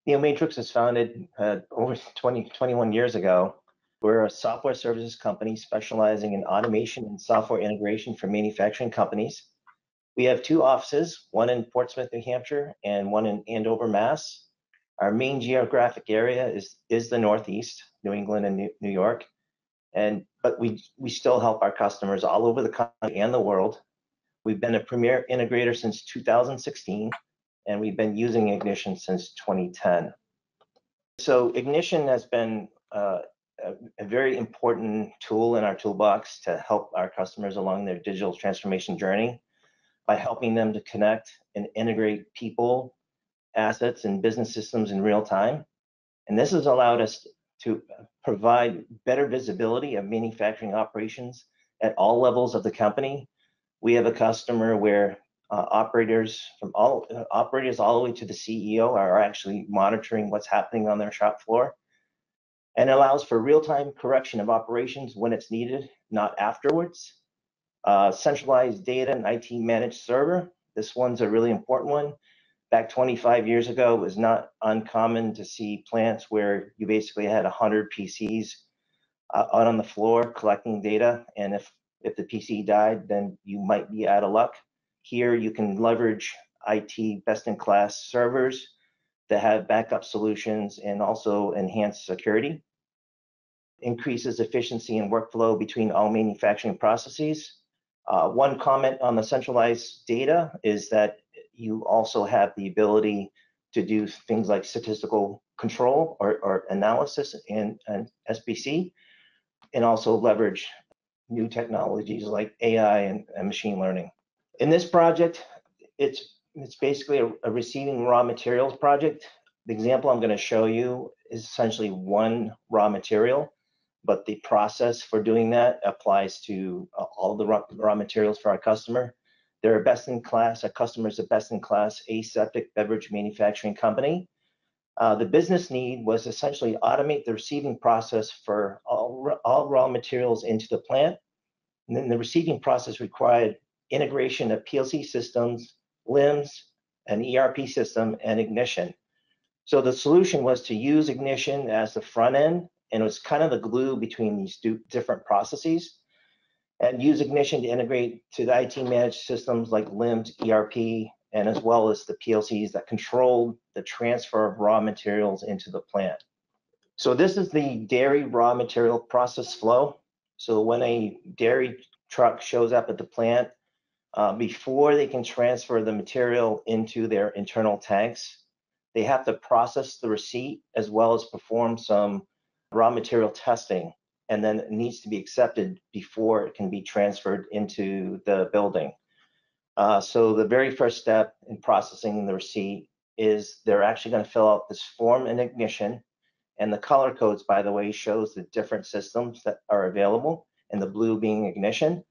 NeoMatrix was founded over 21 years ago. We're a software services company specializing in automation and software integration for manufacturing companies. We have two offices, one in Portsmouth, New Hampshire, and one in Andover, Mass. Our main geographic area is the Northeast, New England and New York. But we still help our customers all over the country and the world. We've been a premier integrator since 2016, and we've been using Ignition since 2010. So Ignition has been a very important tool in our toolbox to help our customers along their digital transformation journey by helping them to connect and integrate people, assets, and business systems in real time. And this has allowed us to provide better visibility of manufacturing operations at all levels of the company. We have a customer where operators all the way to the CEO are actually monitoring what's happening on their shop floor, and allows for real-time correction of operations when it's needed, not afterwards. Centralized data and IT managed server. This one's a really important one. Back 25 years ago, it was not uncommon to see plants where you basically had 100 PCs out on the floor collecting data, and if the PC died, then you might be out of luck. Here you can leverage IT best-in-class servers that have backup solutions and also enhance security. Increases efficiency and workflow between all manufacturing processes. One comment on the centralized data is that you also have the ability to do things like statistical control or analysis and SBC, and also leverage new technologies like AI and machine learning. In this project, it's basically a receiving raw materials project. The example I'm going to show you is essentially one raw material, but the process for doing that applies to all the raw materials for our customer. They're a best-in-class, our customer's a best-in-class aseptic beverage manufacturing company. The business need was essentially automate the receiving process for all raw materials into the plant. And then the receiving process required integration of PLC systems, LMS, an ERP system, and Ignition. So the solution was to use Ignition as the front end, and it was kind of the glue between these two different processes, and use Ignition to integrate to the IT managed systems like LMS, ERP, and as well as the PLCs that controlled the transfer of raw materials into the plant. So this is the dairy raw material process flow. So when a dairy truck shows up at the plant, before they can transfer the material into their internal tanks, they have to process the receipt as well as perform some raw material testing, and then it needs to be accepted before it can be transferred into the building. So the very first step in processing the receipt is they're actually going to fill out this form in Ignition, and the color codes, by the way, shows the different systems that are available, and the blue being Ignition.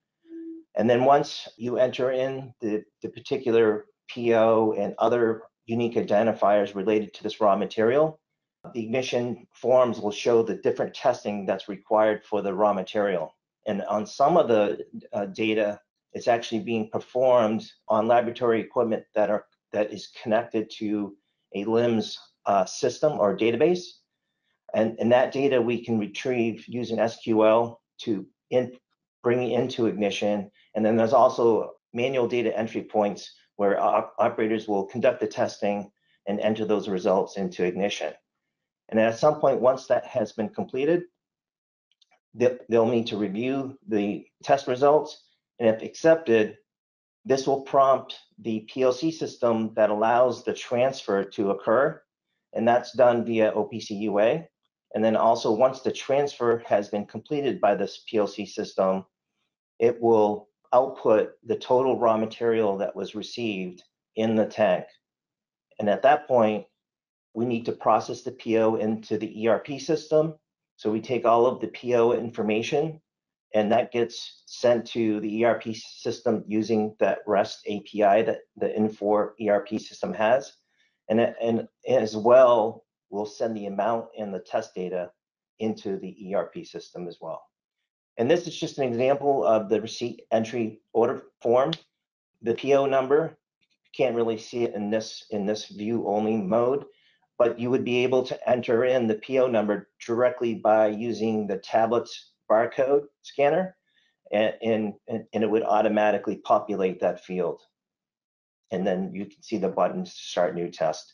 And then once you enter in the particular PO and other unique identifiers related to this raw material, the Ignition forms will show the different testing that's required for the raw material. And on some of the data, it's actually being performed on laboratory equipment that is connected to a LMS system or database. And that data we can retrieve using SQL to bring it into Ignition. And then there's also manual data entry points where operators will conduct the testing and enter those results into Ignition. And at some point, once that has been completed, they'll need to review the test results. And if accepted, this will prompt the PLC system that allows the transfer to occur. And that's done via OPC UA. And then also, once the transfer has been completed by this PLC system, it will output the total raw material that was received in the tank. And at that point, we need to process the PO into the ERP system. So we take all of the PO information, and that gets sent to the ERP system using that REST API that the Infor ERP system has. And as well, we'll send the amount and the test data into the ERP system as well. And this is just an example of the receipt entry order form. The PO number, you can't really see it in this view only mode, but you would be able to enter in the PO number directly by using the tablet's barcode scanner, and it would automatically populate that field. And then you can see the buttons to start new test.